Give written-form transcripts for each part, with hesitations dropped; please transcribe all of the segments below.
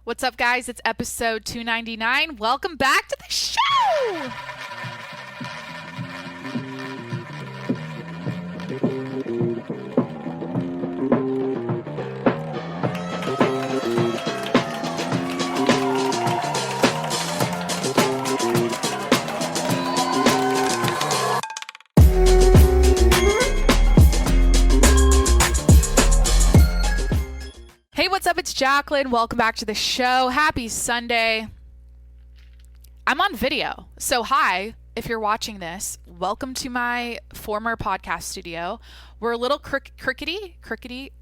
What's up, guys? It's episode 299. Welcome back to the show! Hey, what's up? It's Jacqueline. Welcome back to the show. Happy Sunday. I'm on video. So hi, if you're watching this, welcome to my former podcast studio. We're a little crickety.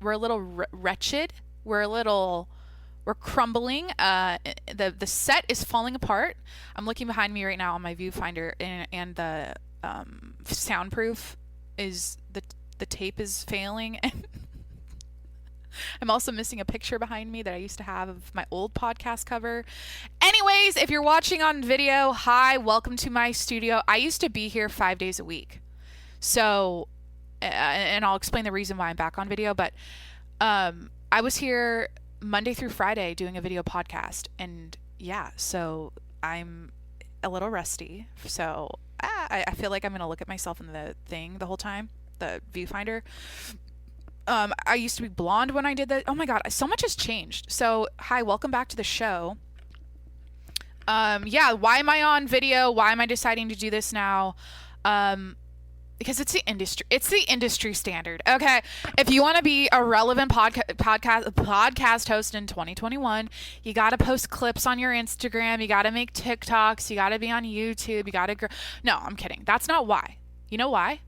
We're a little wretched. We're crumbling. The set is falling apart. I'm looking behind me right now on my viewfinder, and the soundproof is the tape is failing. I'm also missing a picture behind me that I used to have of my old podcast cover. Anyways, if you're watching on video, hi, welcome to my studio. I used to be here 5 days a week. So, and I'll explain the reason why I'm back on video, but I was here Monday through Friday doing a video podcast. And yeah, so I'm a little rusty. So I feel like I'm going to look at myself in the thing the whole time, the viewfinder. I used to be blonde when I did that. Oh my God, so much has changed. So, hi, welcome back to the show. Yeah, why am I on video? Why am I deciding to do this now? Because it's the industry. It's the industry standard. Okay, if you want to be a relevant podcast host in 2021, you got to post clips on your Instagram. You got to make TikToks. You got to be on YouTube. You got to. No, I'm kidding. That's not why. You know why?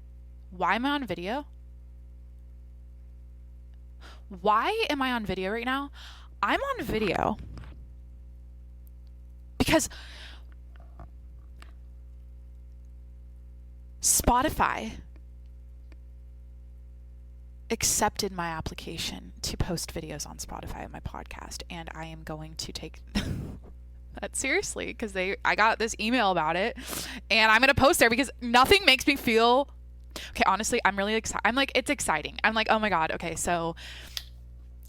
Why am I on video? Why am I on video right now? I'm on video because Spotify accepted my application to post videos on Spotify of my podcast, and I am going to take that seriously because I got this email about it, and I'm going to post there because nothing makes me feel okay. Honestly, I'm really excited. I'm like, it's exciting. I'm like, oh my God. Okay, so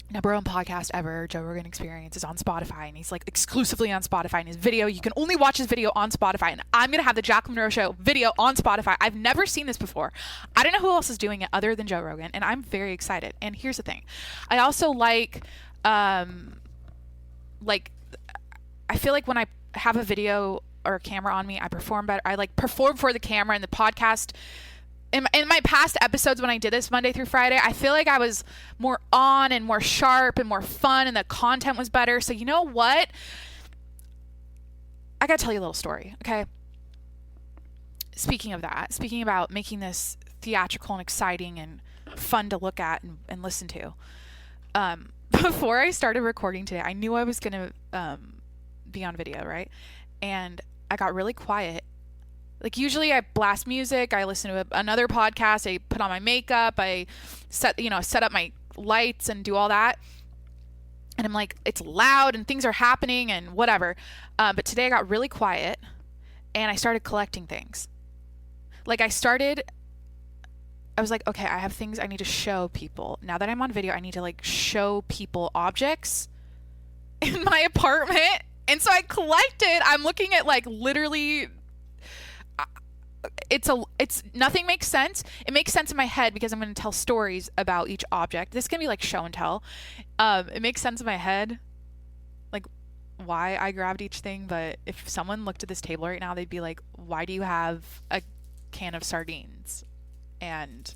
number one podcast ever, Joe Rogan Experience, is on Spotify, and he's like exclusively on Spotify. And his video, you can only watch his video on Spotify. And I'm gonna have the Jacqueline Monroe Show video on Spotify. I've never seen this before. I don't know who else is doing it other than Joe Rogan, and I'm very excited. And here's the thing, I also I feel like when I have a video or a camera on me, I perform better. I perform for the camera, and the podcast. In my past episodes when I did this Monday through Friday, I feel like I was more on and more sharp and more fun, and the content was better. So you know what? I gotta tell you a little story, okay? Speaking about making this theatrical and exciting and fun to look at and listen to. Before I started recording today, I knew I was gonna be on video, right? And I got really quiet. Like usually I blast music, I listen to another podcast, I put on my makeup, I set up my lights and do all that. And I'm like, it's loud and things are happening and whatever. But today I got really quiet and I started collecting things. I was like, okay, I have things I need to show people. Now that I'm on video, I need to show people objects in my apartment. And so I collected, I'm looking at literally... It's nothing makes sense. It makes sense in my head because I'm going to tell stories about each object. This can be show and tell. It makes sense in my head, why I grabbed each thing. But if someone looked at this table right now, they'd be like, why do you have a can of sardines and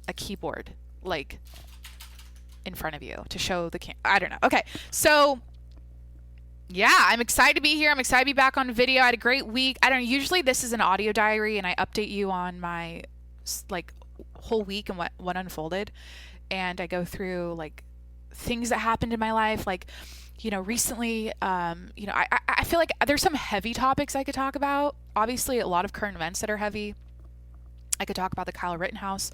a keyboard in front of you to show the I don't know. Okay, so yeah, I'm excited to be here. I'm excited to be back on video. I had a great week. I don't know, usually this is an audio diary and I update you on my whole week and what unfolded. And I go through things that happened in my life. Recently, I feel like there's some heavy topics I could talk about. Obviously, a lot of current events that are heavy. I could talk about the Kyle Rittenhouse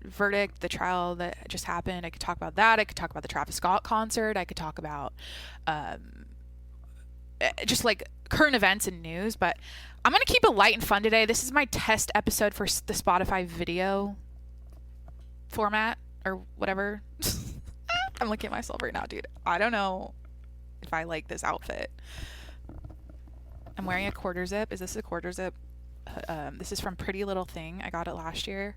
verdict, the trial that just happened. I could talk about that. I could talk about the Travis Scott concert. I could talk about just current events and news. But I'm going to keep it light and fun today. This is my test episode for the Spotify video format or whatever. I'm looking at myself right now, dude. I don't know if I like this outfit. I'm wearing a quarter zip. Is this a quarter zip? This is from Pretty Little Thing. I got it last year.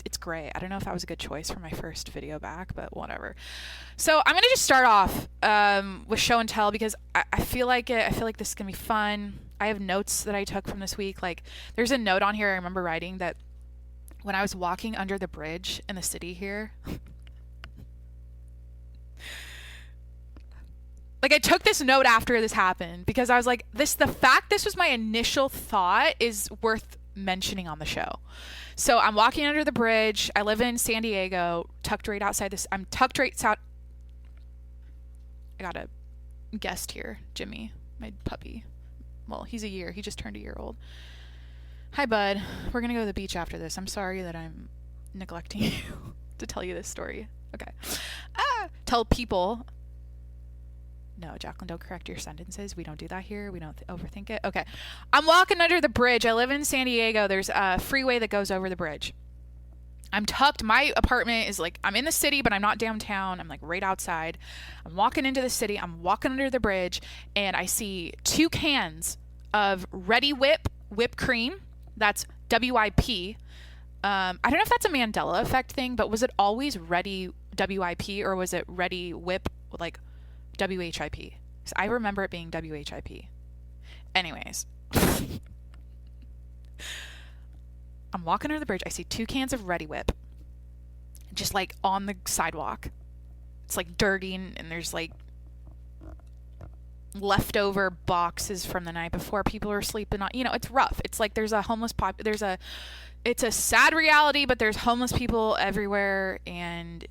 It's gray. I don't know if that was a good choice for my first video back, but whatever. So I'm gonna just start off with show and tell because I feel like it. I feel like this is gonna be fun. I have notes that I took from this week. Like there's a note on here I remember writing that when I was walking under the bridge in the city here. Like I took this note after this happened because I was like, the fact this was my initial thought is worth mentioning on the show. So I'm walking under the bridge. I live in San Diego, tucked right outside this. I'm tucked right out. I got a guest here, Jimmy, my puppy. Well, he's a year. He just turned a year old. Hi, bud. We're going to go to the beach after this. I'm sorry that I'm neglecting you to tell you this story. Okay. Tell people. No, Jacqueline, don't correct your sentences. We don't do that here. We don't overthink it. Okay. I'm walking under the bridge. I live in San Diego. There's a freeway that goes over the bridge. I'm tucked. My apartment is like, I'm in the city, but I'm not downtown. I'm like right outside. I'm walking into the city. I'm walking under the bridge, and I see 2 cans of Reddi-wip whipped cream. That's WIP. I don't know if that's a Mandela effect thing, but was it always Reddi WIP or was it Reddi-wip like WHIP? Because I remember it being WHIP. Anyways. I'm walking under the bridge. I see 2 cans of Reddi-wip just like on the sidewalk. It's like dirty and there's like leftover boxes from the night before. People are sleeping on, it's rough. It's like there's a homeless it's a sad reality, but there's homeless people everywhere, and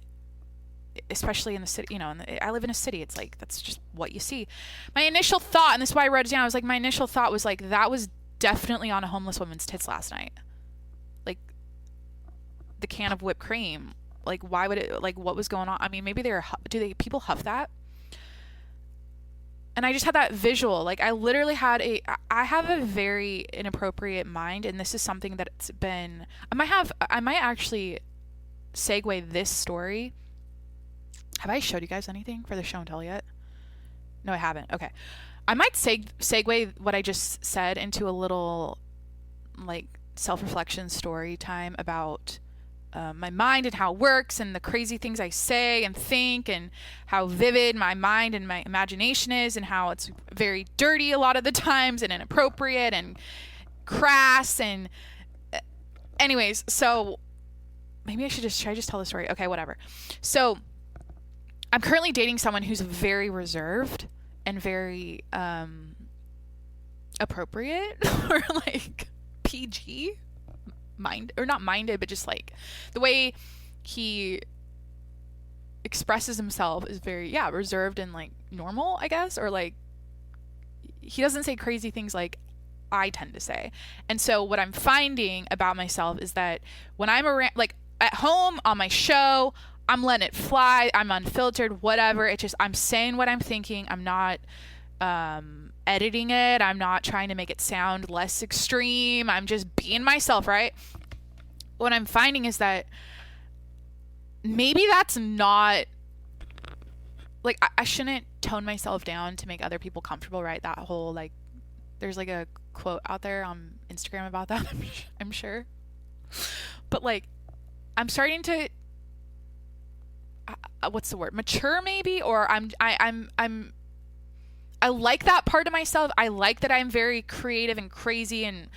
especially in the city, I live in a city. It's like, that's just what you see. My initial thought, and this is why I wrote it down, I was like, my initial thought was like, that was definitely on a homeless woman's tits last night. Like the can of whipped cream, like why would it, like what was going on? I mean, maybe people huff that? And I just had that visual. Like I literally I have a very inappropriate mind, and this is something that's been, I might actually segue this story. Have I showed you guys anything for the show and tell yet? No, I haven't. Okay. I might segue what I just said into a little like self-reflection story time about my mind and how it works and the crazy things I say and think and how vivid my mind and my imagination is and how it's very dirty a lot of the times and inappropriate and crass and anyways, so maybe I should just tell the story. Okay, whatever. So I'm currently dating someone who's very reserved and very appropriate or like PG not minded, but just like the way he expresses himself is very reserved and like normal, I guess, or like he doesn't say crazy things like I tend to say. And so what I'm finding about myself is that when I'm around, like at home on my show, I'm letting it fly. I'm unfiltered, whatever. It's just, I'm saying what I'm thinking. I'm not editing it. I'm not trying to make it sound less extreme. I'm just being myself, right? What I'm finding is that maybe that's not, like, I shouldn't tone myself down to make other people comfortable, right? That whole, like, there's like a quote out there on Instagram about that, I'm sure. But like, I'm starting to, what's the word? Mature maybe, or I like that part of myself. I like that I'm very creative and crazy, and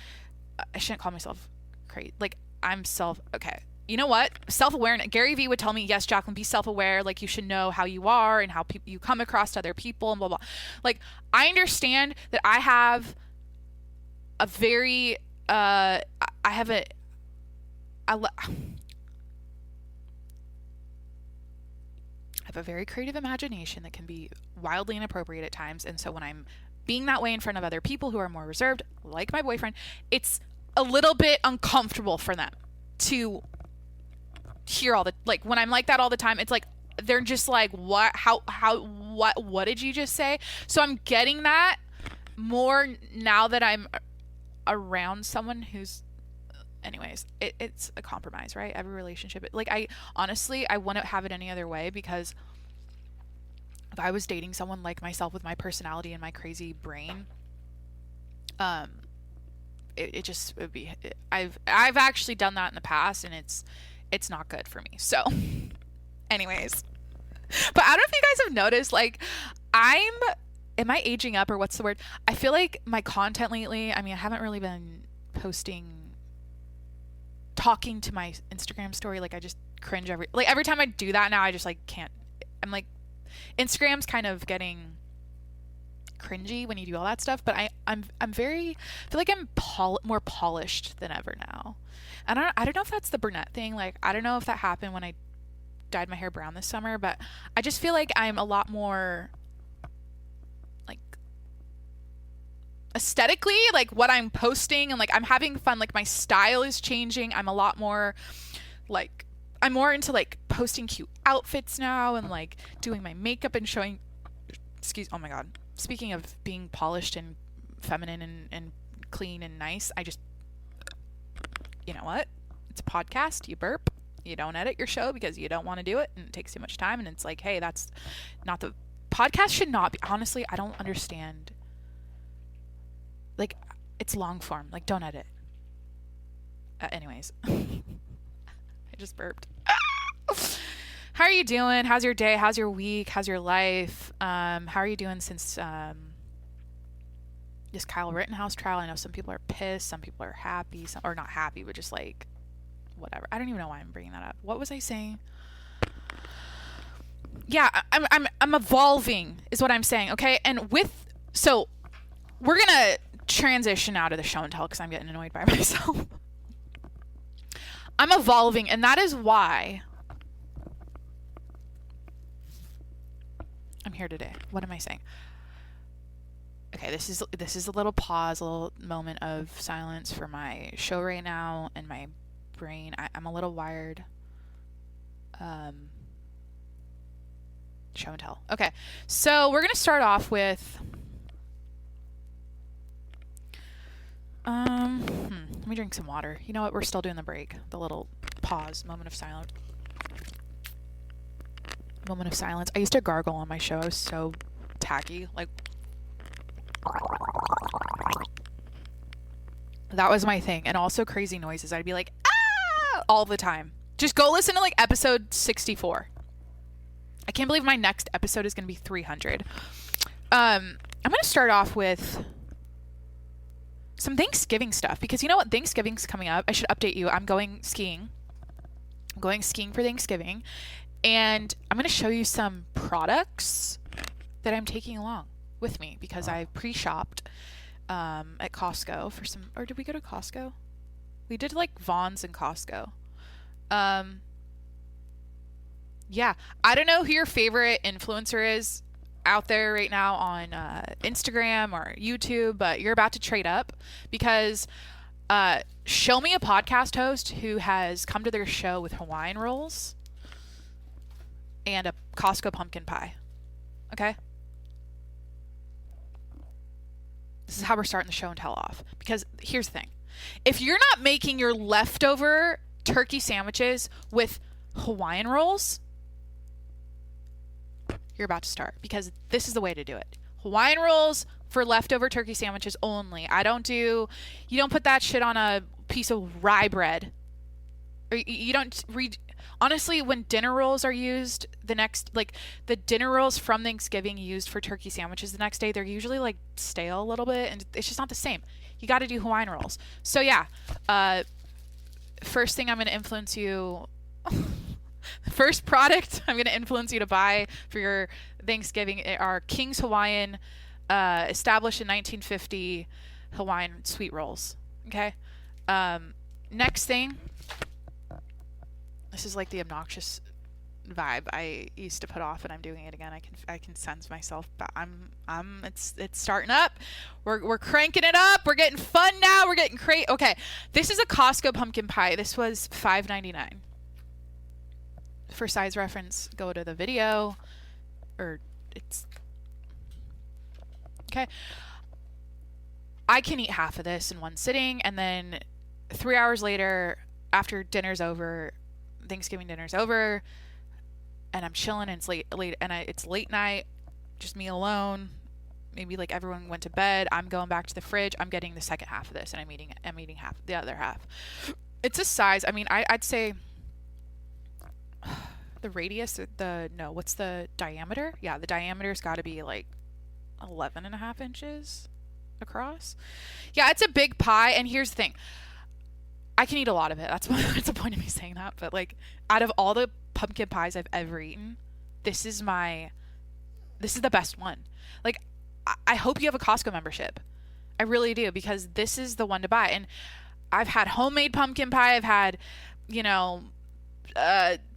I shouldn't call myself crazy. Like okay. You know what? Self-awareness. Gary Vee would tell me, yes, Jacqueline, be self-aware. Like you should know how you are and how you come across to other people and blah, blah. Like I understand that I have a very, I have a very creative imagination that can be wildly inappropriate at times. And so when I'm being that way in front of other people who are more reserved, like my boyfriend, it's a little bit uncomfortable for them to hear like when I'm like that all the time, it's like, they're just like, what did you just say? So I'm getting that more now that I'm around someone who's, anyways, it's a compromise, right? Every relationship, like I honestly, I wouldn't have it any other way, because if I was dating someone like myself with my personality and my crazy brain, it would be, I've actually done that in the past, and it's not good for me. So anyways, but I don't know if you guys have noticed, like, am I aging up, or what's the word? I feel like my content lately, I mean, I haven't really been talking to my Instagram story. Like, I just cringe every time I do that now. I just, like, can't. I'm like, Instagram's kind of getting cringy when you do all that stuff, but I feel like I'm more polished than ever now. And I don't know if that's the brunette thing. Like, I don't know if that happened when I dyed my hair brown this summer, but I just feel like I'm a lot more, like, aesthetically, like, what I'm posting, and, like, I'm having fun. Like, my style is changing. I'm a lot more, like, I'm more into, like, posting cute outfits now, and, like, doing my makeup and showing, oh my god, speaking of being polished and feminine and clean and nice, you know what? It's a podcast. You burp. You don't edit your show because you don't want to do it, and it takes too much time, and it's like, hey, that's not the podcast. Should not be, honestly, I don't understand. Like, it's long form. Like, don't edit. Anyways. I just burped. How are you doing? How's your day? How's your week? How's your life? How are you doing since this Kyle Rittenhouse trial? I know some people are pissed, some people are happy, or not happy, but just, like, whatever. I don't even know why I'm bringing that up. What was I saying? Yeah, I'm evolving is what I'm saying, okay? And so we're gonna transition out of the show and tell because I'm getting annoyed by myself. I'm evolving, and that is why I'm here today. What am I saying? Okay, this is a little pause, a little moment of silence for my show right now and my brain. I'm a little wired. Show and tell. Okay, so we're gonna start off with let me drink some water. You know what? We're still doing the break. The little pause, moment of silence. Moment of silence. I used to gargle on my show. I was so tacky. Like, that was my thing. And also crazy noises. I'd be like, ah, all the time. Just go listen to, like, episode 64. I can't believe my next episode is going to be 300. I'm going to start off with some Thanksgiving stuff, because you know what? Thanksgiving's coming up. I should update you. I'm going skiing. I'm going skiing for Thanksgiving, and I'm going to show you some products that I'm taking along with me because I pre-shopped at Costco for some, or did we go to Costco? We did, like, Vons and Costco. Yeah, I don't know who your favorite influencer is out there right now on Instagram or YouTube, but you're about to trade up because show me a podcast host who has come to their show with Hawaiian rolls and a Costco pumpkin pie. Okay? This is how we're starting the show and tell off. Because here's the thing. If you're not making your leftover turkey sandwiches with Hawaiian rolls, you're about to start, because this is the way to do it. Hawaiian rolls for leftover turkey sandwiches only. You don't put that shit on a piece of rye bread. Or you don't honestly, when dinner rolls are used the dinner rolls from Thanksgiving used for turkey sandwiches the next day, they're usually, like, stale a little bit, and it's just not the same. You got to do Hawaiian rolls. So yeah, first thing I'm going to influence you the first product I'm going to influence you to buy for your Thanksgiving are King's Hawaiian, established in 1950 Hawaiian sweet rolls. Okay. Next thing, this is like the obnoxious vibe I used to put off, and I'm doing it again. I can sense myself, but it's starting up. We're cranking it up. We're getting fun now. We're getting crazy. Okay, this is a Costco pumpkin pie. This was $5.99. For size reference, go to the video, or it's okay. I can eat half of this in one sitting, and then 3 hours later, after dinner's over, Thanksgiving dinner's over, and I'm chilling, and it's late, and it's late night. just me alone, maybe like everyone went to bed, I'm going back to the fridge, I'm getting the second half of this, and I'm eating half the other half. It's a size. I mean, I'd say the radius, what's the diameter? Yeah, the diameter's got to be like 11.5 inches across. Yeah, it's a big pie. And here's the thing, I can eat a lot of it. That's the point of me saying that. But like, out of all the pumpkin pies I've ever eaten, this is the best one. Like, I hope you have a Costco membership. I really do, because this is the one to buy. And I've had homemade pumpkin pie. I've had,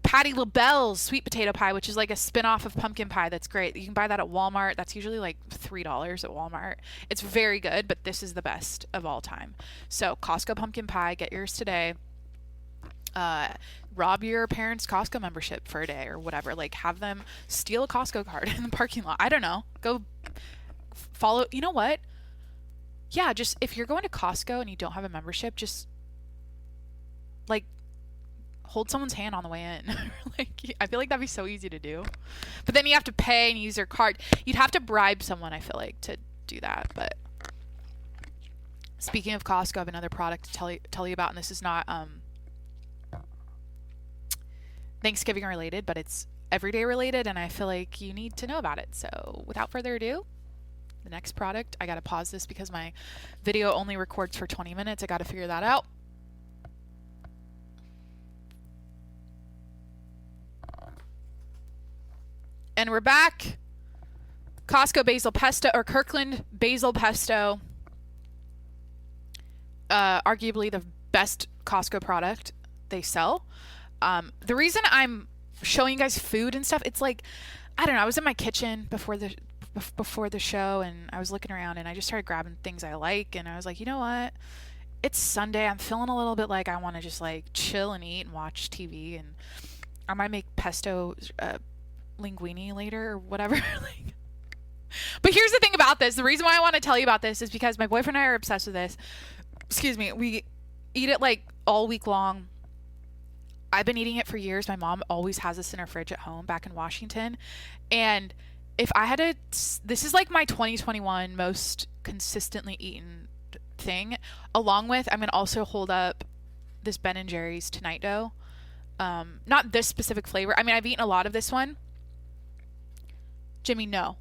Patti LaBelle's sweet potato pie, which is like a spin-off of pumpkin pie. That's great. You can buy that at Walmart. That's usually like $3 at Walmart. It's very good, but this is the best of all time. So Costco pumpkin pie, get yours today. Rob your parents' Costco membership for a day or whatever. Like, have them steal a Costco card in the parking lot. I don't know. Go follow. You know what? Yeah, just if you're going to Costco and you don't have a membership, just like hold someone's hand on the way in. Like, I feel like that'd be so easy to do. But then you have to pay and use your card. You'd have to bribe someone, I feel like, to do that. But speaking of Costco, I have another product to tell you about, and this is not Thanksgiving related, but it's everyday related, and I feel like you need to know about it. So without further ado, the next product, I gotta pause this because my video only records for 20 minutes. I gotta figure that out. And we're back. Costco basil pesto, or Kirkland basil pesto. Arguably the best Costco product they sell. The reason I'm showing you guys food and stuff, it's like, I don't know, I was in my kitchen before the show, and I was looking around, and I just started grabbing things I like, and I was like, you know what? It's Sunday. I'm feeling a little bit like I want to just like chill and eat and watch TV, and I might make pesto linguine later or whatever. Like, but here's the thing about this. The reason why I want to tell you about this is because my boyfriend and I are obsessed with this. Excuse me. We eat it like all week long. I've been eating it for years. My mom always has this in her fridge at home back in Washington. And if I had to, this is like my 2021 most consistently eaten thing, along with, I'm going to also hold up this Ben & Jerry's Tonight Dough. Not this specific flavor. I mean, I've eaten a lot of this one. Jimmy, no.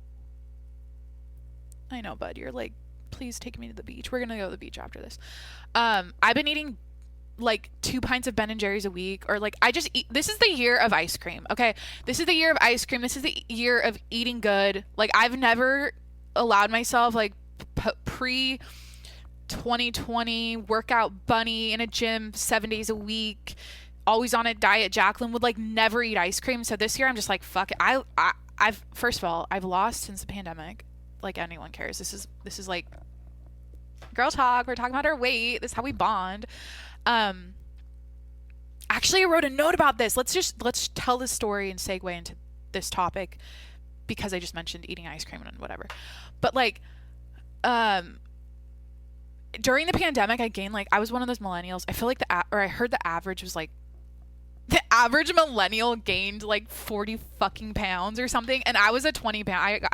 I know, bud. You're like, please take me to the beach. We're going to go to the beach after this. I've been eating like 2 pints of Ben & Jerry's a week, or like, I just eat. This is the year of ice cream. Okay. This is the year of ice cream. This is the year of eating good. Like, I've never allowed myself like pre 2020 workout bunny in a gym 7 days a week, always on a diet. Jacqueline would like never eat ice cream. So this year I'm just like, fuck it. I've first of all, I've lost since the pandemic. Like, anyone cares. This is like girl talk. We're talking about our weight. This is how we bond. Actually, I wrote a note about this. Let's tell this story and segue into this topic, because I just mentioned eating ice cream and whatever. But like, during the pandemic, I gained, like, I was one of those millennials. I feel like I heard the average was like, the average millennial gained like 40 fucking pounds or something, and I was a 20 pound.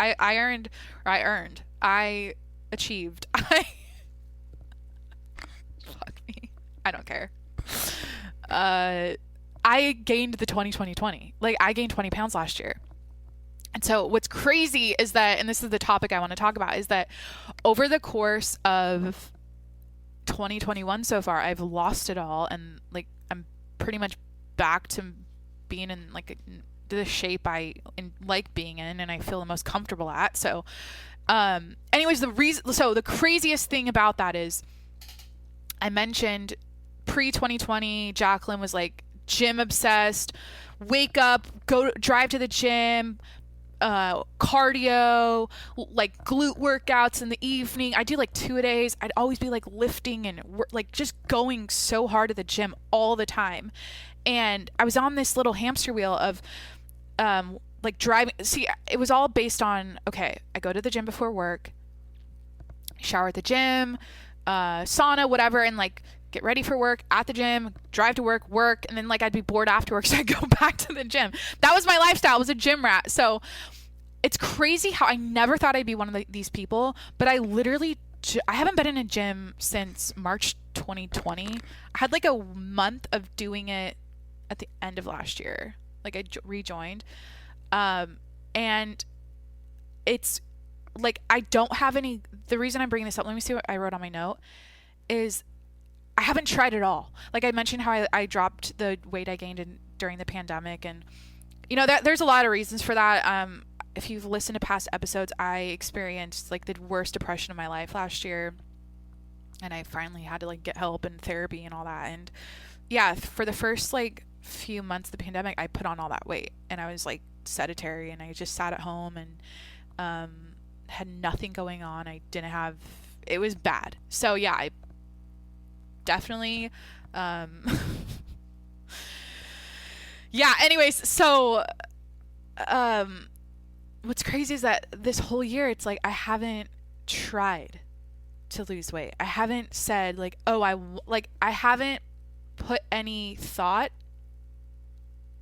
I achieved. Fuck me. I don't care. I gained the 20. Like, I gained 20 pounds last year. And so what's crazy is that, and this is the topic I want to talk about, is that over the course of 2021 so far, I've lost it all, and like, I'm pretty much back to being in like the shape I like being in, and I feel the most comfortable at. So anyways, the craziest thing about that is, I mentioned pre-2020, Jacqueline was like gym obsessed, wake up, go drive to the gym, cardio, like glute workouts in the evening. I do like 2 a days. I'd always be like lifting and like just going so hard at the gym all the time. And I was on this little hamster wheel of like driving. See, it was all based on, okay, I go to the gym before work, shower at the gym, sauna, whatever, and like get ready for work at the gym, drive to work, and then like I'd be bored afterwards, so I'd go back to the gym. That was my lifestyle. I was a gym rat. So it's crazy how I never thought I'd be one of these people, but I literally I haven't been in a gym since March 2020. I had like a month of doing it at the end of last year. Like I rejoined. And it's like I don't have any. The reason I'm bringing this up, let me see what I wrote on my note, is I haven't tried at all. Like I mentioned how I dropped the weight I gained during the pandemic, and that there's a lot of reasons for that. If you've listened to past episodes, I experienced like the worst depression of my life last year, and I finally had to like get help and therapy and all that. And yeah, for the first like few months of the pandemic, I put on all that weight, and I was like sedentary, and I just sat at home and had nothing going on. It was bad. So yeah, I definitely yeah, anyways, so what's crazy is that this whole year it's like I haven't tried to lose weight. I haven't said like, oh, I haven't put any thought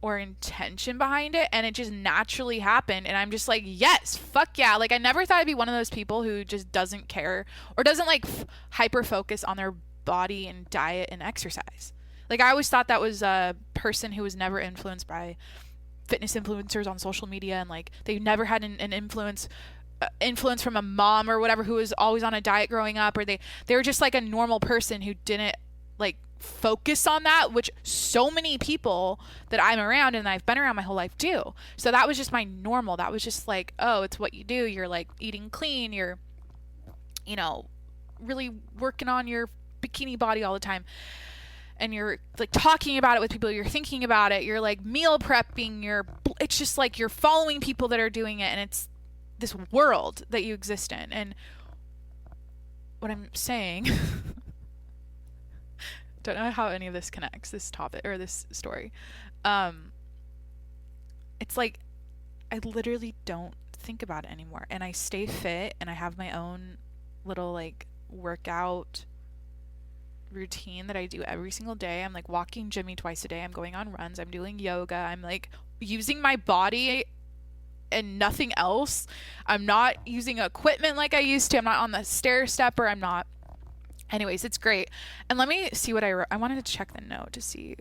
or intention behind it, and it just naturally happened, and I'm just like, yes, fuck yeah. Like I never thought I'd be one of those people who just doesn't care or doesn't like hyper focus on their body and diet and exercise. Like I always thought that was a person who was never influenced by fitness influencers on social media, and like they never had an influence from a mom or whatever who was always on a diet growing up, or they were just like a normal person who didn't like focus on that, which so many people that I'm around and I've been around my whole life do. So that was just my normal. That was just like, oh, it's what you do. You're like eating clean. You're, really working on your bikini body all the time. And you're like talking about it with people. You're thinking about it. You're like meal prepping. It's just like you're following people that are doing it. And it's this world that you exist in. And what I'm saying, don't know how any of this connects, this topic or this story. It's like I literally don't think about it anymore, and I stay fit, and I have my own little like workout routine that I do every single day. I'm like walking Jimmy twice a day. I'm going on runs. I'm doing yoga. I'm like using my body and nothing else. I'm not using equipment like I used to. I'm not on the stair stepper. I'm not. Anyways, it's great. And let me see what I wrote. I wanted to check the note to see.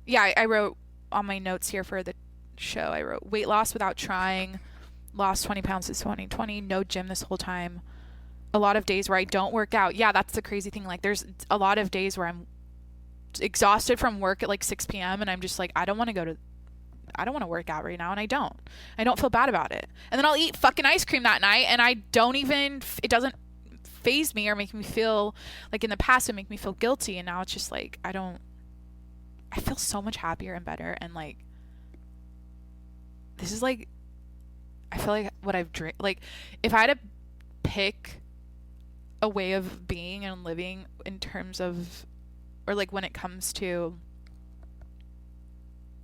Yeah, I wrote on my notes here for the show. I wrote weight loss without trying. Lost 20 pounds since 2020. No gym this whole time. A lot of days where I don't work out. Yeah, that's the crazy thing. Like there's a lot of days where I'm exhausted from work at like 6 p.m. and I'm just like, I don't want to work out right now, and I don't feel bad about it. And then I'll eat fucking ice cream that night, and it doesn't faze me or make me feel like in the past it make me feel guilty, and now it's just like I feel so much happier and better, and like this is like I feel like what I've dreamed. Like if I had to pick a way of being and living in terms of, or like when it comes to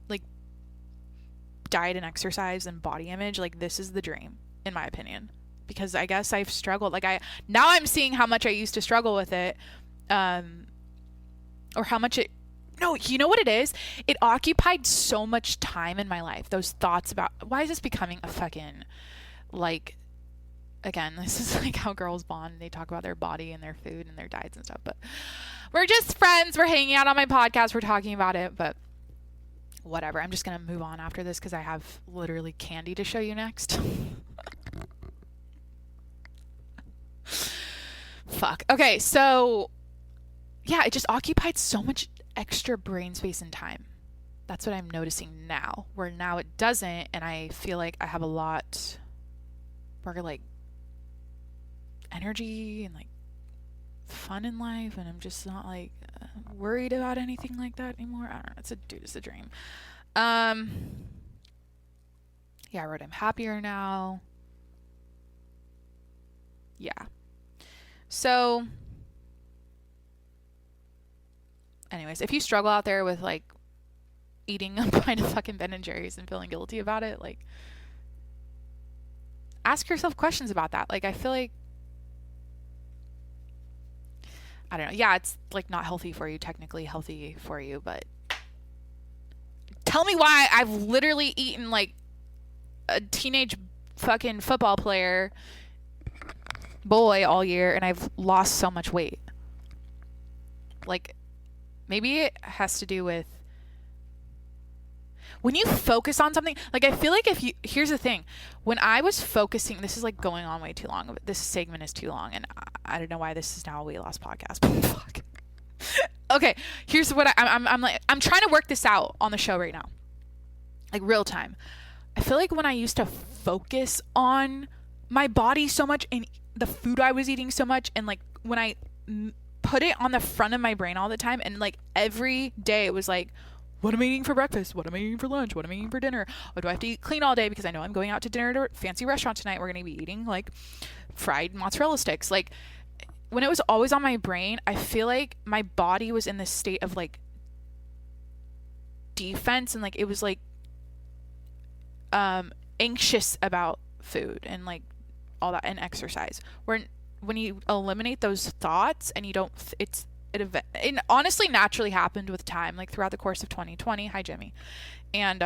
like diet and exercise and body image, like this is the dream in my opinion. Because I guess I've struggled. Like now I'm seeing how much I used to struggle with it, or how much no, you know what it is? It occupied so much time in my life. Those thoughts about, why is this becoming a fucking, like, again, this is like how girls bond. They talk about their body and their food and their diets and stuff, but we're just friends. We're hanging out on my podcast. We're talking about it, but whatever. I'm just going to move on after this because I have literally candy to show you next. Fuck. Okay, so yeah, it just occupied so much extra brain space and time. That's what I'm noticing now, where now it doesn't, and I feel like I have a lot more like energy and like fun in life, and I'm just not like worried about anything like that anymore. I don't know. It's a dream. Yeah, I wrote I'm happier now. Yeah. So anyways, if you struggle out there with like eating a pint of fucking Ben and Jerry's and feeling guilty about it, like ask yourself questions about that. Like I feel like, I don't know. Yeah, it's like not healthy for you, technically healthy for you, but tell me why I've literally eaten like a teenage fucking football player boy all year, and I've lost so much weight. Like, maybe it has to do with when you focus on something. Like, I feel like here's the thing, when I was focusing, this is like going on way too long. This segment is too long, and I don't know why this is now a weight loss podcast, but fuck. Okay, here's what I'm trying to work this out on the show right now, like real time. I feel like when I used to focus on my body so much and the food I was eating so much, and like when I put it on the front of my brain all the time, and like every day it was like, what am I eating for breakfast? What am I eating for lunch? What am I eating for dinner? Oh, do I have to eat clean all day because I know I'm going out to dinner at a fancy restaurant tonight? We're going to be eating like fried mozzarella sticks. Like, when it was always on my brain, I feel like my body was in this state of like defense, and like it was like anxious about food and like all that, and exercise. When you eliminate those thoughts and you don't, it honestly naturally happened with time, like throughout the course of 2020. Hi, Jimmy. And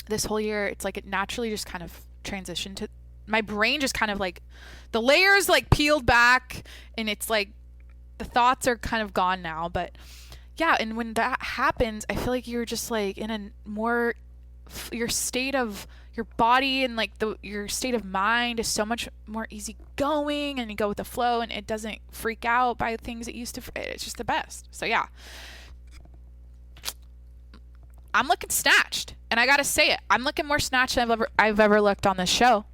this whole year, it's like it naturally just kind of transitioned to my brain, just kind of like the layers like peeled back, and it's like the thoughts are kind of gone now. But yeah, and when that happens, I feel like you're just like in a more, your state of your body and like your state of mind is so much more easygoing, and you go with the flow, and it doesn't freak out by things it used to. It's just the best. So yeah, I'm looking snatched, and I gotta say it, I'm looking more snatched than I've ever looked on this show.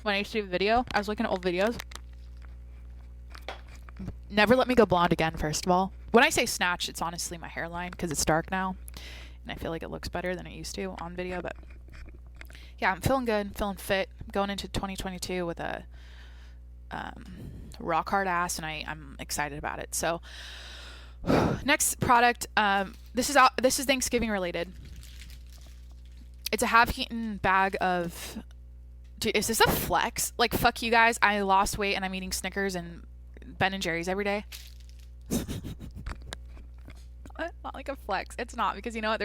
When I used to do a video, I was looking at old videos. Never let me go blonde again, first of all. When I say snatched, it's honestly my hairline, because it's dark now, and I feel like it looks better than it used to on video. But yeah, I'm feeling good, feeling fit, going into 2022 with a rock hard ass, and I'm excited about it. So next product, this is Thanksgiving related. It's a half-eaten bag of. Dude, is this a flex? Like, fuck you guys, I lost weight and I'm eating Snickers and Ben and Jerry's every day. Not like a flex. It's not, because you know what?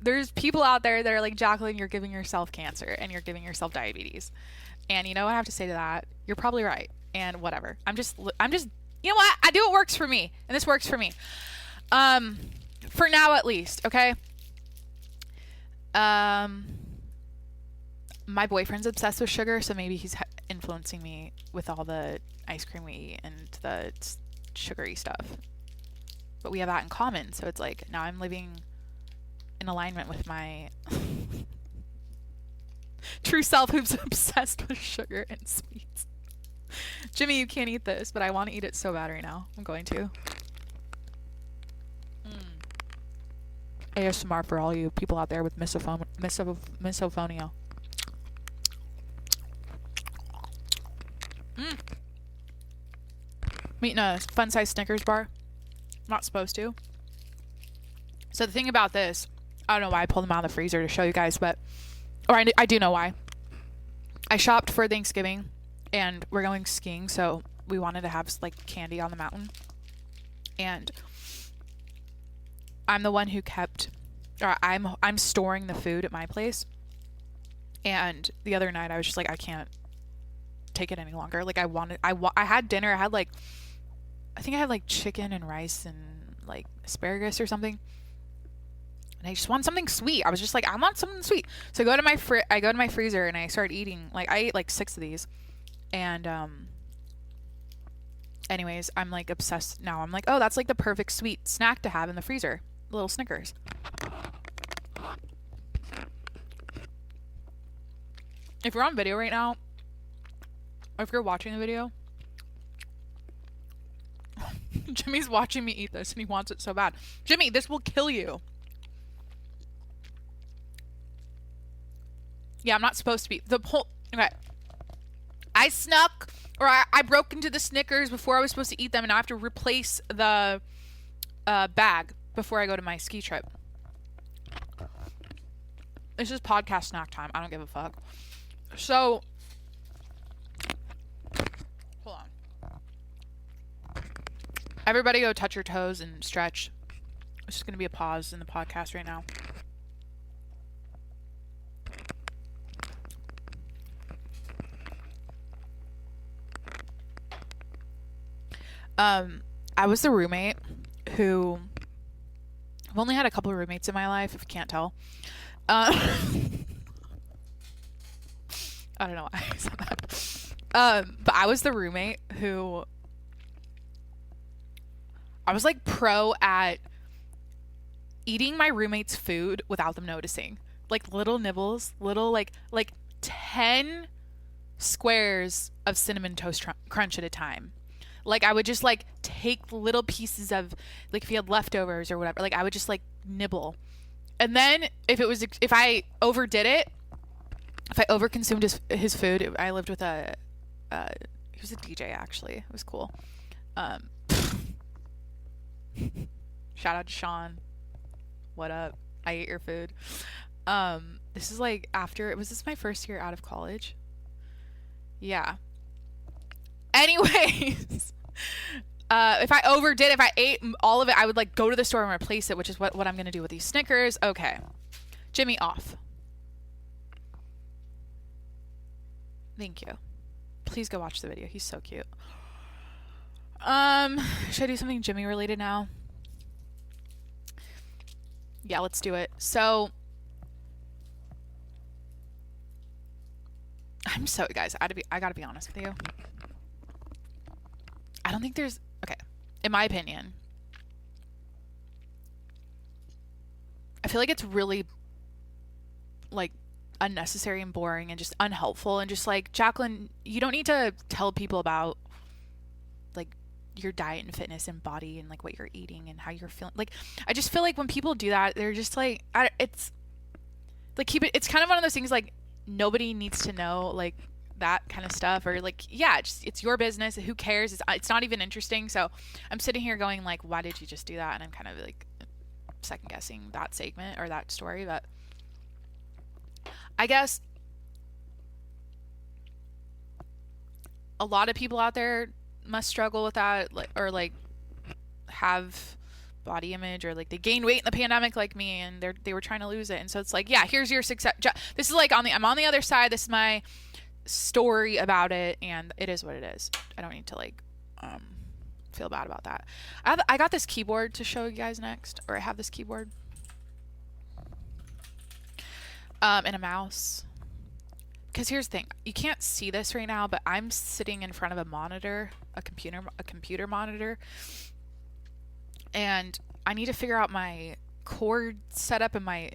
There's people out there that are like, Jacqueline, you're giving yourself cancer and you're giving yourself diabetes. And you know what I have to say to that? You're probably right. And whatever. I'm just, you know what? I do what works for me, and this works for me. For now at least, okay? My boyfriend's obsessed with sugar, so maybe he's influencing me with all the ice cream we eat and the sugary stuff. But we have that in common, so it's like now I'm living in alignment with my true self, who's obsessed with sugar and sweets. Jimmy, you can't eat this, but I want to eat it so bad right now. I'm going to. ASMR for all you people out there with misophonia. I'm eating a fun-sized Snickers bar. I'm not supposed to. So the thing about this, I don't know why I pulled them out of the freezer to show you guys, but, or I do know why. I shopped for Thanksgiving, and we're going skiing, so we wanted to have like candy on the mountain. And I'm the one who I'm storing the food at my place. And the other night I was just like, I can't take it any longer. Like I had dinner. I think I had like chicken and rice and like asparagus or something. And I just want something sweet. I was just like, I want something sweet. So I go to my freezer and I started eating. Like I ate like 6 of these. And anyways, I'm like obsessed now. I'm like, oh, that's like the perfect sweet snack to have in the freezer. Little Snickers. If you're on video right now, or if you're watching the video, Jimmy's watching me eat this and he wants it so bad. Jimmy, this will kill you. Yeah, I'm not supposed to be. Okay. I snuck, or I broke into the Snickers before I was supposed to eat them, and I have to replace the bag before I go to my ski trip. This is podcast snack time. I don't give a fuck. So, hold on. Everybody go touch your toes and stretch. It's just going to be a pause in the podcast right now. I was the roommate who, I've only had a couple of roommates in my life, if you can't tell. I don't know why I said that. But I was the roommate who, I was like pro at eating my roommate's food without them noticing. Like little nibbles, little like 10 squares of cinnamon toast crunch at a time. Like I would just like take little pieces of, like if he had leftovers or whatever, like I would just like nibble. And then if I overdid it, if I overconsumed his food, I lived with he was a DJ actually. It was cool. Shout out to Sean. What up? I ate your food. This is like after, was this my first year out of college? Yeah. Anyways, if I ate all of it, I would like go to the store and replace it, which is what I'm going to do with these Snickers. Okay. Jimmy off. Thank you. Please go watch the video. He's so cute. Should I do something Jimmy related now? Yeah, let's do it. So, guys, I gotta be honest with you. I don't think there's, okay, in my opinion, I feel like it's really, like, unnecessary and boring and just unhelpful and just like, Jacqueline, you don't need to tell people about, like, your diet and fitness and body and like what you're eating and how you're feeling. Like, I just feel like when people do that, they're just like, it's like, it's kind of one of those things like nobody needs to know like that kind of stuff, or like, yeah, it's your business. Who cares? It's not even interesting. So I'm sitting here going like, why did you just do that? And I'm kind of like second guessing that segment or that story. But I guess a lot of people out there must struggle with that, like, or like have body image, or like they gained weight in the pandemic like me and they were trying to lose it. And so it's like, yeah, here's your success. This is like I'm on the other side. This is my story about it, and it is what it is. I don't need to like feel bad about that. I got this keyboard to show you guys next, or I have this keyboard and a mouse. Because here's the thing, you can't see this right now, but I'm sitting in front of a monitor, a computer monitor, and I need to figure out my cord setup and my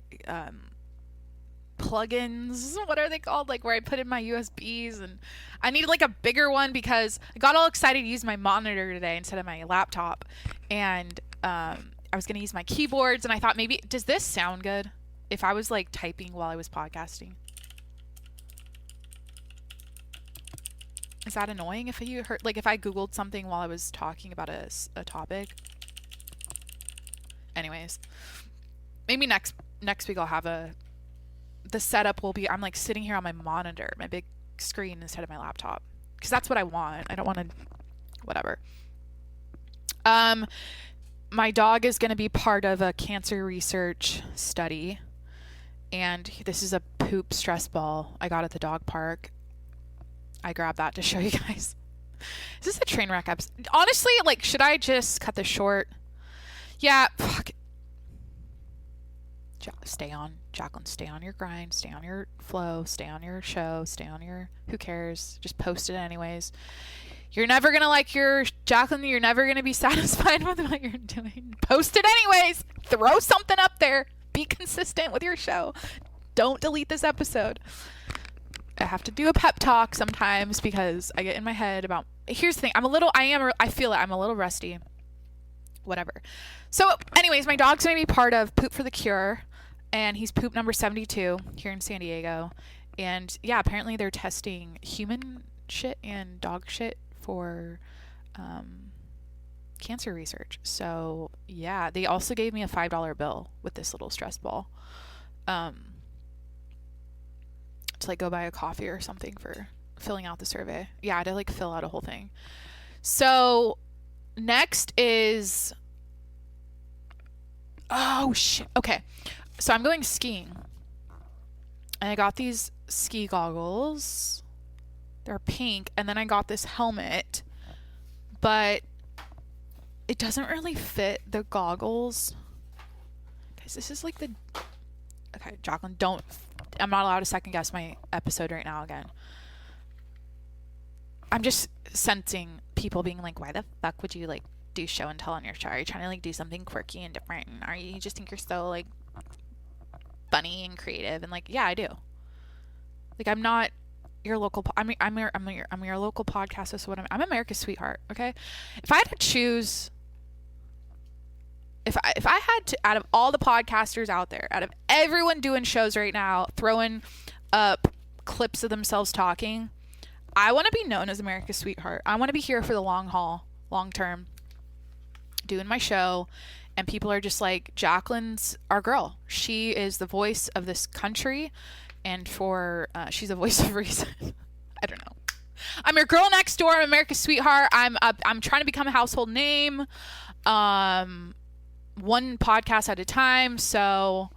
plugins. What are they called? Like where I put in my USBs, and I need like a bigger one because I got all excited to use my monitor today instead of my laptop, and I was gonna use my keyboards, and I thought maybe, does this sound good if I was like typing while I was podcasting? Is that annoying if you heard, like if I Googled something while I was talking about a topic? Anyways, maybe next week I'll have the setup will be, I'm like sitting here on my monitor, my big screen instead of my laptop, because that's what I want. I don't want to, whatever. My dog is going to be part of a cancer research study, and this is a poop stress ball I got at the dog park. I grabbed that to show you guys. Is this a train wreck episode? Honestly, like, should I just cut this short? Yeah, fuck. Jacqueline, stay on your grind, stay on your flow, stay on your show, stay on your, who cares? Just post it anyways. You're never going to like your, Jacqueline, you're never going to be satisfied with what you're doing. Post it anyways. Throw something up there. Be consistent with your show. Don't delete this episode. I have to do a pep talk sometimes because I get in my head about, here's the thing, I feel it, I'm a little rusty. Whatever. So anyways, my dog's going to be part of Poop for the Cure, and he's poop number 72 here in San Diego. And yeah, apparently they're testing human shit and dog shit for cancer research. So yeah, they also gave me a $5 bill with this little stress ball. To like go buy a coffee or something for filling out the survey. Yeah, I had to like fill out a whole thing. So next is, oh shit. Okay. So I'm going skiing. And I got these ski goggles. They're pink. And then I got this helmet. But it doesn't really fit the goggles. Guys, this is like the... Okay, Jacqueline, I'm not allowed to second guess my episode right now again. I'm just sensing people being like, why the fuck would you like do show and tell on your show? Are you trying to like do something quirky and different? And you just think you're so like funny and creative? And like, yeah, I do. Like, I'm not your local... I'm your local podcast. So what I'm America's sweetheart, okay? If I had to choose... If I had to, out of all the podcasters out there, out of everyone doing shows right now, throwing up clips of themselves talking, I want to be known as America's sweetheart. I want to be here for the long haul, long term, doing my show, and people are just like, Jacqueline's our girl. She is the voice of this country, and she's a voice of reason. I don't know. I'm your girl next door. I'm America's sweetheart. I'm trying to become a household name. One podcast at a time, so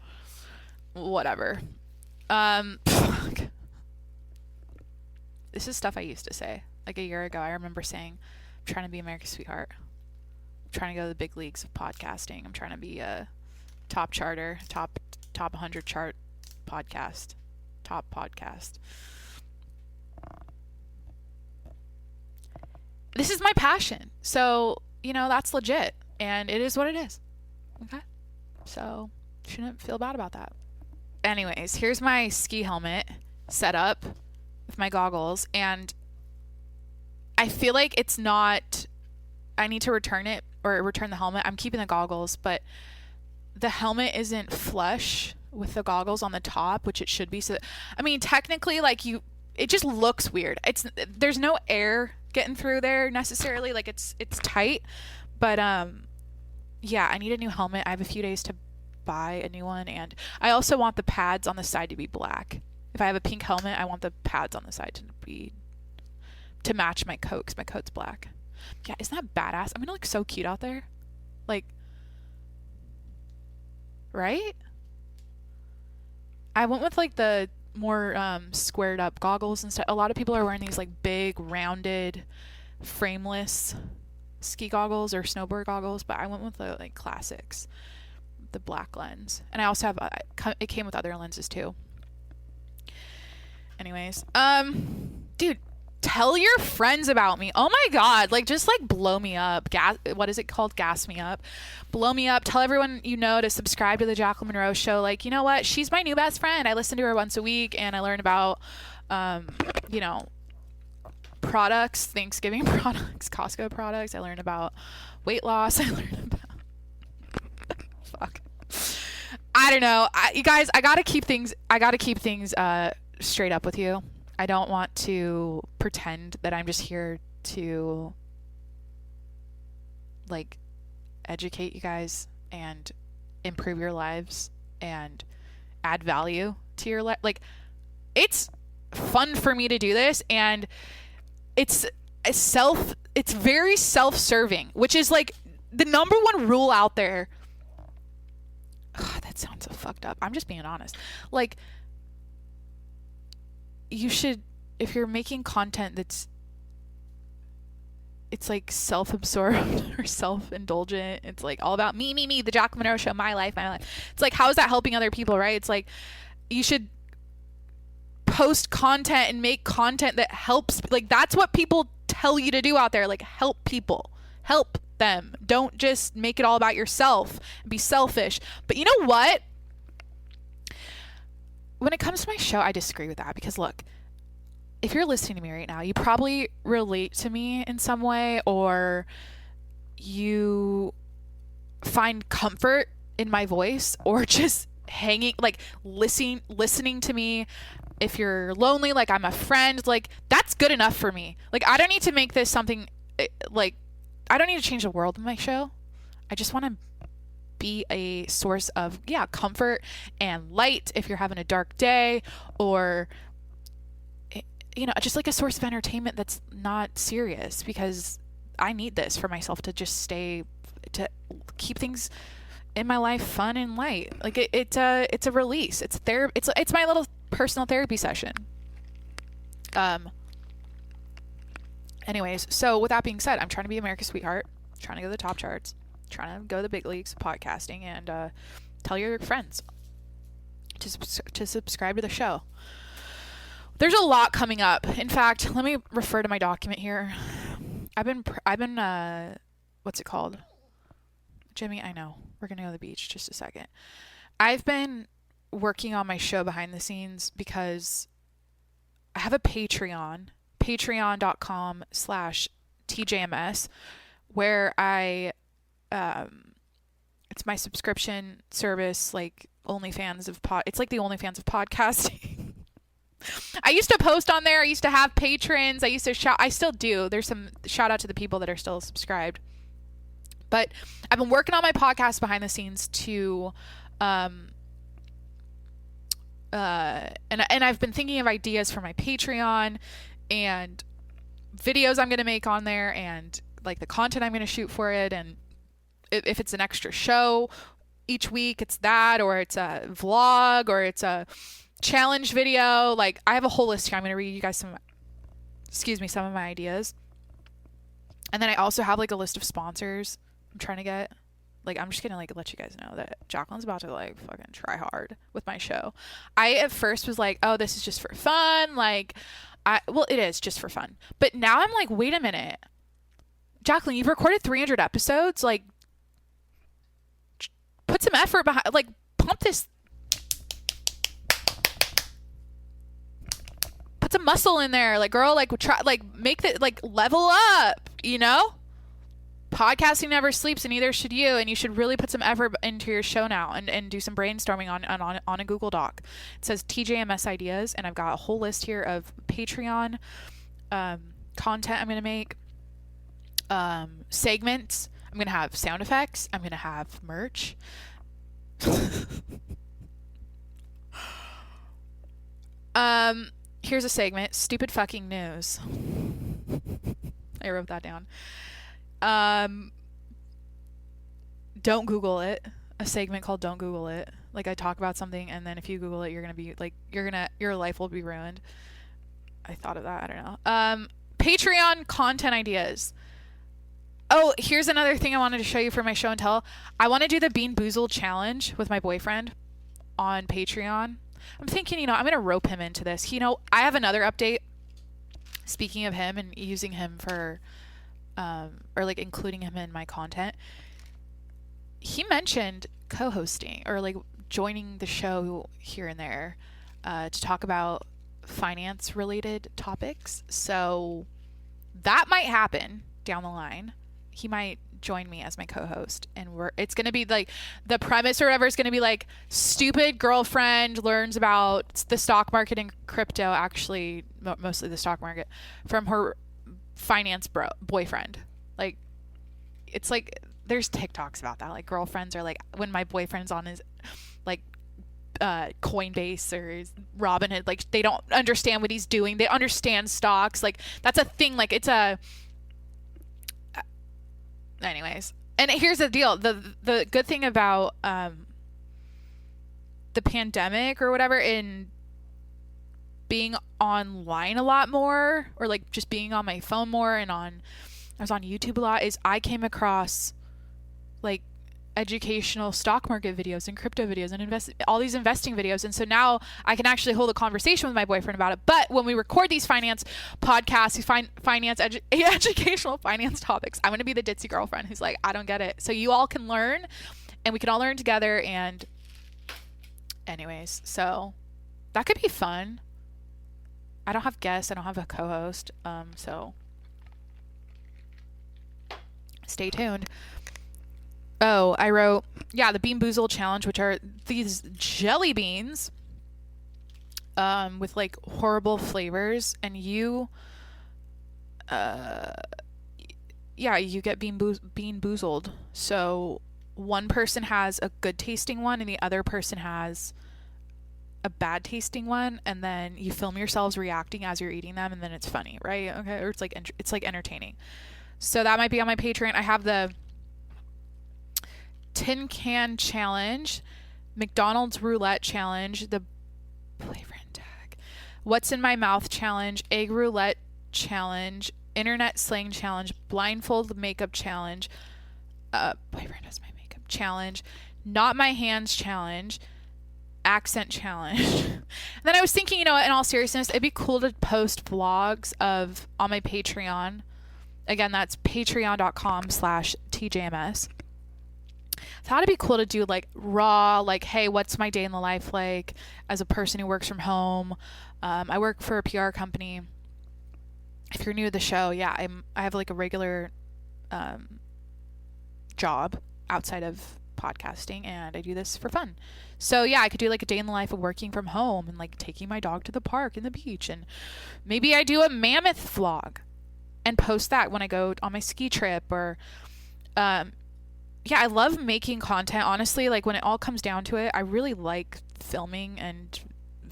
whatever. Fuck. This is stuff I used to say like a year ago. I remember saying, I'm trying to be America's sweetheart. I'm trying to go to the big leagues of podcasting. I'm trying to be a top 100 chart podcast. Top podcast. This is my passion. So, that's legit. And it is what it is. Okay? So, shouldn't feel bad about that. Anyways, here's my ski helmet set up with my goggles. And I feel like it's not... I need to return it, or return the helmet. I'm keeping the goggles, but the helmet isn't flush with the goggles on the top, which it should be. So, I mean, technically, like, it just looks weird. There's no air getting through there necessarily. Like, it's tight. But, yeah, I need a new helmet. I have a few days to buy a new one, and I also want the pads on the side to be black. If I have a pink helmet, I want the pads on the side to match my coat, 'cause my coat's black. Yeah, isn't that badass? I'm gonna look so cute out there. Like, right? I went with like the more squared up goggles instead. A lot of people are wearing these like big rounded frameless ski goggles or snowboard goggles, but I went with the like classics, the black lens. And I also have it came with other lenses too. Anyways, dude, tell your friends about me. Oh my god, like, just like blow me up. What is it called? Gas me up. Blow me up. Tell everyone you know to subscribe to the Jacqueline Monroe Show. Like, you know what? She's my new best friend. I listen to her once a week, and I learn about products, Thanksgiving products, Costco products. I learned about weight loss. I learned about fuck. I don't know. You guys, I gotta keep things straight up with you. I don't want to pretend that I'm just here to like educate you guys and improve your lives and add value to your life. Like, it's fun for me to do this, and it's very self-serving, which is like the number one rule out there. Ugh, that sounds so fucked up. I'm just being honest. Like, you should, if you're making content it's like self-absorbed or self-indulgent, it's like all about me, the Jacqueline Monroe Show, my life. It's like, how is that helping other people, right? It's like, you should post content and make content that helps. Like, that's what people tell you to do out there. Like, help people, help them. Don't just make it all about yourself and be selfish. But you know what? When it comes to my show, I disagree with that, because look, if you're listening to me right now, you probably relate to me in some way, or you find comfort in my voice, or just listening to me. If you're lonely, like, I'm a friend, like, that's good enough for me. Like, I don't need to make this something, like, I don't need to change the world with my show. I just want to be a source of, comfort and light if you're having a dark day, or, just like a source of entertainment that's not serious, because I need this for myself to just to keep things in my life fun and light. Like, it's a release. It's it's my little personal therapy session. Anyways, so with that being said, I'm trying to be America's sweetheart. trying to go to the top charts, trying to go to the big leagues of podcasting, and tell your friends to subscribe to the show. There's a lot coming up. In fact, let me refer to my document here. I've been what's it called? Jimmy, I know. We're going to go to the beach just a second. I've been working on my show behind the scenes because I have a Patreon, patreon.com/TJMS, where it's my subscription service, like OnlyFans of it's like the OnlyFans of podcasting. I used to post on there. I used to have patrons. I still do. There's some shout out to the people that are still subscribed. But I've been working on my podcast behind the scenes to, and I've been thinking of ideas for my Patreon and videos I'm going to make on there and like the content I'm going to shoot for it. And if it's an extra show each week, it's that, or it's a vlog, or it's a challenge video. Like, I have a whole list here. I'm going to read you guys some of my ideas. And then I also have like a list of sponsors I'm trying to get. Like, I'm just going to like let you guys know that Jacqueline's about to like fucking try hard with my show. I at first was like, oh, this is just for fun. Like, well, it is just for fun. But now I'm like, wait a minute. Jacqueline, you've recorded 300 episodes. Like, put some effort behind, like, pump this. Put some muscle in there. Like, girl, like, try, like, make the, like, level up, you know? Podcasting never sleeps, and neither should you. And you should really put some effort into your show now and do some brainstorming on a Google Doc. It says TJMS ideas, and I've got a whole list here of Patreon content I'm going to make, segments. I'm going to have sound effects. I'm going to have merch. Here's a segment. Stupid fucking news. I wrote that down. Don't Google it. A segment called Don't Google It. Like, I talk about something, and then if you Google it, you're going to be like, your life will be ruined. I thought of that. I don't know. Patreon content ideas. Oh, here's another thing I wanted to show you for my show and tell. I want to do the Bean Boozled challenge with my boyfriend on Patreon. I'm thinking, I'm going to rope him into this. I have another update. Speaking of him and using him for, or like including him in my content, he mentioned co-hosting or like joining the show here and there to talk about finance related topics. So that might happen down the line. He might join me as my co-host, and it's going to be like the premise or whatever is going to be like stupid girlfriend learns about the stock market and crypto, actually mostly the stock market, from her finance boyfriend. Like, it's like there's TikToks about that. Like, girlfriends are like, when my boyfriend's on his like Coinbase or Robinhood, like they don't understand what he's doing. They understand stocks. Like, that's a thing. Like, it's a anyways. And here's the deal. The good thing about the pandemic or whatever, in being online a lot more, or like just being on my phone more, and I was on YouTube a lot, is I came across like educational stock market videos and crypto videos and all these investing videos. And so now I can actually hold a conversation with my boyfriend about it. But when we record these finance podcasts, educational finance topics, I'm going to be the ditzy girlfriend who's like, I don't get it. So you all can learn, and we can all learn together. And anyways, so that could be fun. I don't have guests. I don't have a co-host. So stay tuned. Oh, I wrote, the Bean Boozled challenge, which are these jelly beans with like horrible flavors, and you get bean boozled. So one person has a good tasting one and the other person has a bad tasting one, and then you film yourselves reacting as you're eating them, and then it's funny, right? Okay, or it's like entertaining. So that might be on my Patreon. I have the Tin Can Challenge, McDonald's Roulette Challenge, the boyfriend tag, What's in My Mouth Challenge, Egg Roulette Challenge, internet slang challenge, blindfold makeup challenge, boyfriend has my makeup challenge, not my hands challenge, accent challenge. And then I was thinking, in all seriousness, it'd be cool to post vlogs on my Patreon. Again, that's patreon.com/TJMS. Thought it'd be cool to do like raw, like, hey, what's my day in the life like as a person who works from home? I work for a PR company. If you're new to the show, yeah, I have like a regular job outside of podcasting, and I do this for fun. So yeah, I could do like a day in the life of working from home and like taking my dog to the park and the beach, and maybe I do a mammoth vlog and post that when I go on my ski trip. Or yeah, I love making content. Honestly, like when it all comes down to it, I really like filming and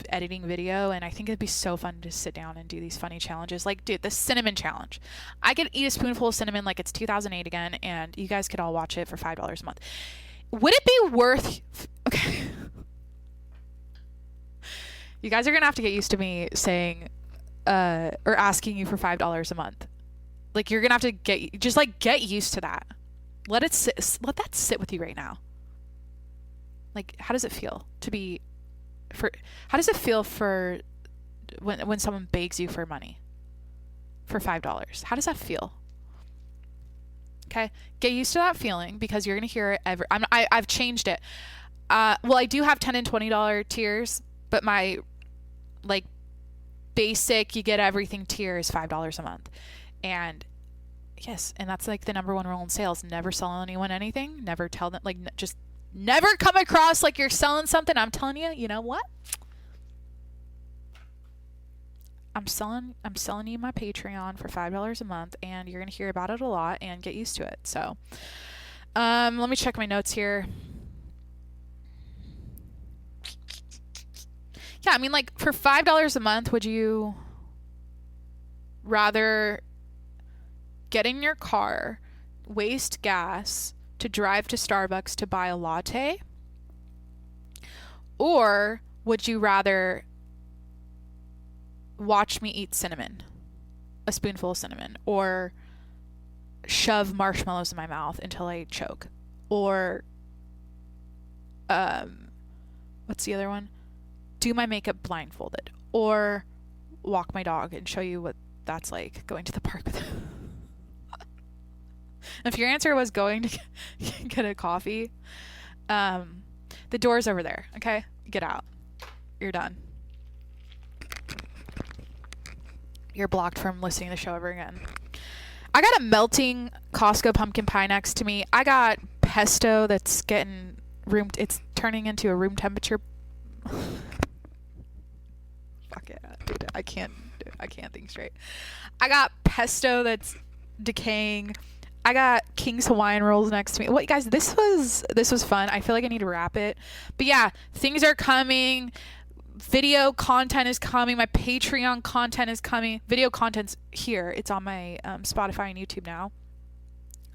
editing video, and I think it'd be so fun to sit down and do these funny challenges. Like, dude, the cinnamon challenge. I could eat a spoonful of cinnamon like it's 2008 again, and you guys could all watch it for $5 a month. Would it be worth... Okay. You guys are going to have to get used to me saying, or asking you for $5 a month. Like, you're going to have to get used to that. Let that sit with you right now. Like, how does it feel to be... How does it feel for when someone begs you for money for $5? How does that feel? Okay, get used to that feeling, because you're gonna hear it I've changed it. Well, I do have $10 and $20 tiers, but my like basic, you get everything tier is $5 a month. And yes, and that's like the number one rule in sales: never sell anyone anything. Never tell them, like, just never come across like you're selling something. I'm telling you, you know what? I'm selling you my Patreon for $5 a month, and you're going to hear about it a lot and get used to it. So, let me check my notes here. Yeah, I mean, like, for $5 a month, would you rather get in your car, waste gas to drive to Starbucks to buy a latte? Or would you rather watch me eat cinnamon, a spoonful of cinnamon, or shove marshmallows in my mouth until I choke? Or, what's the other one? Do my makeup blindfolded, or walk my dog and show you what that's like going to the park with him. If your answer was going to get a coffee, the door's over there, okay? Get out. You're done. You're blocked from listening to the show ever again. I got a melting Costco pumpkin pie next to me. I got pesto that's getting it's turning into a room temperature. Fuck it, dude. I can't think straight. I got pesto that's decaying. I got King's Hawaiian rolls next to me. Wait, guys, this was fun. I feel like I need to wrap it. But yeah, things are coming. Video content is coming. My Patreon content is coming. Video content's here. It's on my Spotify and YouTube now.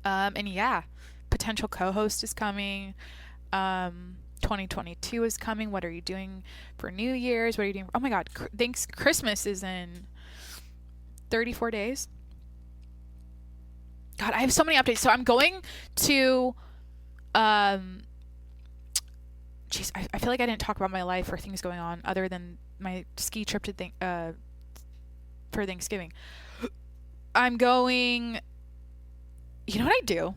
And yeah, potential co-host is coming. 2022 is coming. What are you doing for New Year's? What are you doing? Oh my God, Christmas is in 34 days. God, I have so many updates. So I'm going to, geez, I feel like I didn't talk about my life or things going on other than my ski trip to for Thanksgiving. I'm going, you know what I do?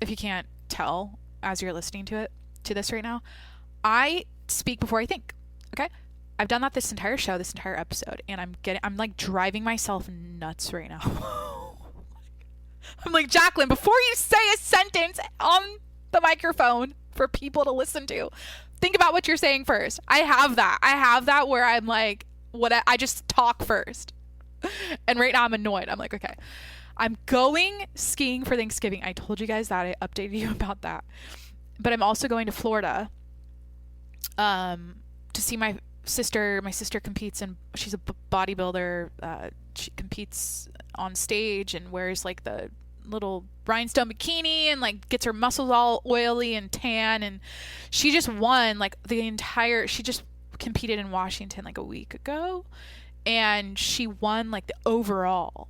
If you can't tell as you're listening to this right now, I speak before I think. Okay? I've done that this entire show, this entire episode, and I'm like driving myself nuts right now. I'm like, Jacqueline, before you say a sentence on the microphone for people to listen to, think about what you're saying first. I have that where I'm like, I just talk first. And right now I'm annoyed. I'm like, okay, I'm going skiing for Thanksgiving. I told you guys that. I updated you about that. But I'm also going to Florida to see my sister. My sister competes, and she's a bodybuilder. She competes on stage and wears like the little rhinestone bikini and like gets her muscles all oily and tan, and she just won like she just competed in Washington like a week ago, and she won like the overall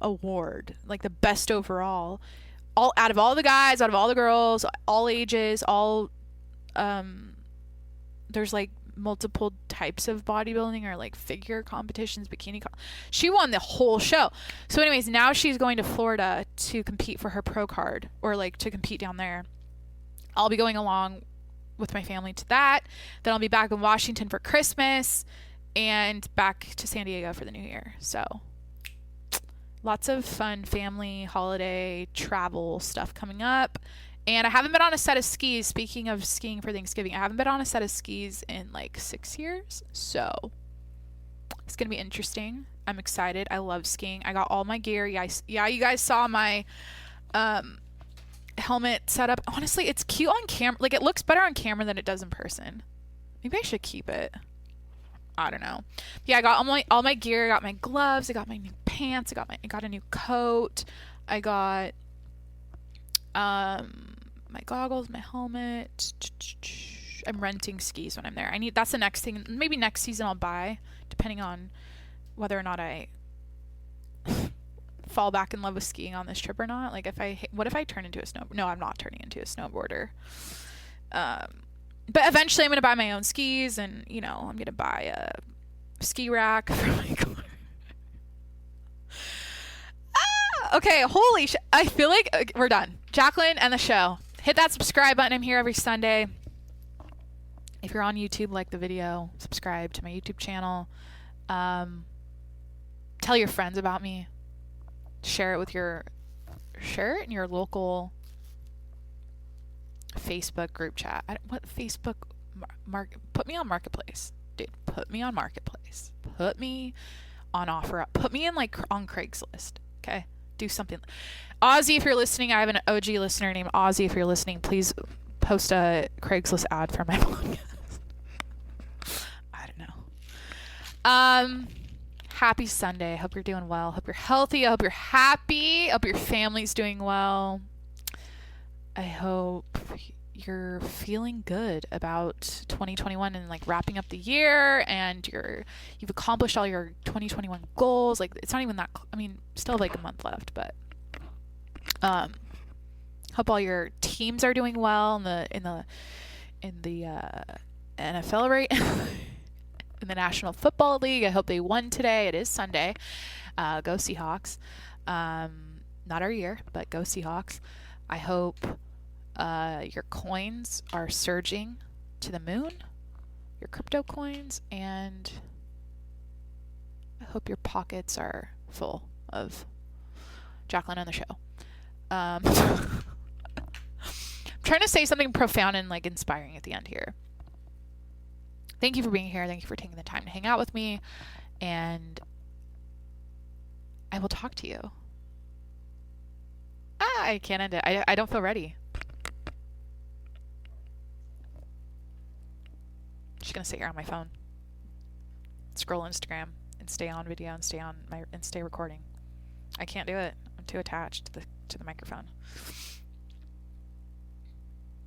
award, like the best overall. All out of all the guys, out of all the girls, all ages, all there's like multiple types of bodybuilding or like figure competitions, she won the whole show. So anyways, now she's going to Florida to compete for her pro card, or like to compete down there. I'll be going along with my family to that. Then I'll be back in Washington for Christmas and back to San Diego for the new year. So lots of fun family, holiday, travel stuff coming up. And I haven't been on a set of skis. Speaking of skiing for Thanksgiving, I haven't been on a set of skis in like 6 years. So it's going to be interesting. I'm excited. I love skiing. I got all my gear. Yeah, you guys saw my helmet setup. Honestly, it's cute on camera. Like, it looks better on camera than it does in person. Maybe I should keep it. I don't know. Yeah, I got all my gear. I got my gloves. I got my new pants. I got a new coat. I got my goggles, my helmet. I'm renting skis when I'm there. That's the next thing. Maybe next season I'll buy, depending on whether or not I fall back in love with skiing on this trip or not. Like, what if I turn into a snowboarder? No, I'm not turning into a snowboarder. But eventually I'm going to buy my own skis, and, you know, I'm going to buy a ski rack for my car. Okay, holy shit. I feel like we're done. Jacqueline and the show. Hit that subscribe button. I'm here every Sunday. If you're on YouTube, like the video, subscribe to my YouTube channel. Tell your friends about me. Share it in your local Facebook group chat. What Facebook put me on Marketplace, dude. Put me on Marketplace. Put me on OfferUp. Put me in like on Craigslist. Okay, do something. Ozzy, if you're listening, I have an OG listener named Ozzy. If you're listening, please post a Craigslist ad for my podcast. I don't know. Happy Sunday. Hope you're doing well. Hope you're healthy. I hope you're happy. I hope your family's doing well. I hope you're feeling good about 2021 and like wrapping up the year, and you've accomplished all your 2021 goals. Like, it's not even that, still like a month left, but hope all your teams are doing well in the NFL, right? In the National Football League. I hope they won today. It is Sunday. Go Seahawks. Not our year, but go Seahawks. I hope your coins are surging to the moon, your crypto coins, and I hope your pockets are full of Jacqueline on the show. I'm trying to say something profound and like inspiring at the end here. Thank you for being here. Thank you for taking the time to hang out with me, and I will talk to you. I can't end it. I don't feel ready. Just gonna sit here on my phone, scroll Instagram, and stay on video, and stay recording. I can't do it. I'm too attached to the microphone.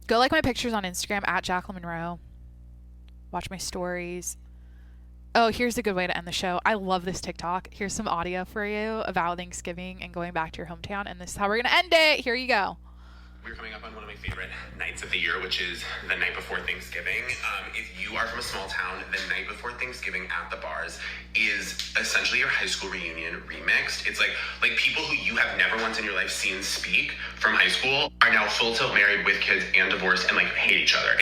Go like my pictures on Instagram at Jacqueline Monroe. Watch my stories. Oh, here's a good way to end the show. I love this TikTok. Here's some audio for you about Thanksgiving and going back to your hometown, and this is how we're gonna end it. Here you go. We're coming up on one of my favorite nights of the year, which is the night before Thanksgiving. If you are from a small town, the night before Thanksgiving at the bars is essentially your high school reunion remixed. It's like people who you have never once in your life seen speak from high school are now full tilt married with kids and divorced and like hate each other.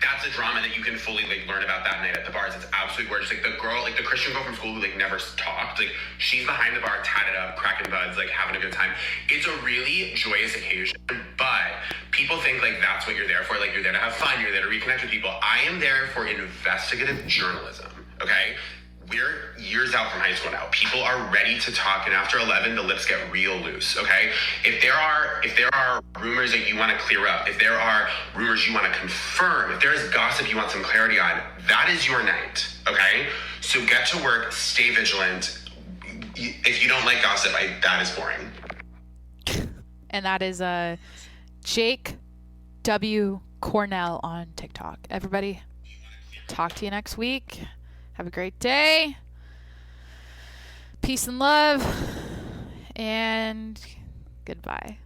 That's a drama that you can fully like learn about that night at the bars. It's absolutely gorgeous. Like the girl, like the Christian girl from school who like never talked, like she's behind the bar, tatted up, cracking buds, like having a good time. It's a really joyous occasion. But people think like that's what you're there for. Like, you're there to have fun. You're there to reconnect with people. I am there for investigative journalism. Okay. We're years out from high school now. People are ready to talk, and after 11, the lips get real loose. Okay. If there are rumors that you want to clear up, if there are rumors you want to confirm, if there is gossip you want some clarity on, that is your night. Okay. So get to work. Stay vigilant. If you don't like gossip, that is boring. And that is Jake W. Cornell on TikTok. Everybody, talk to you next week. Have a great day. Peace and love. And goodbye.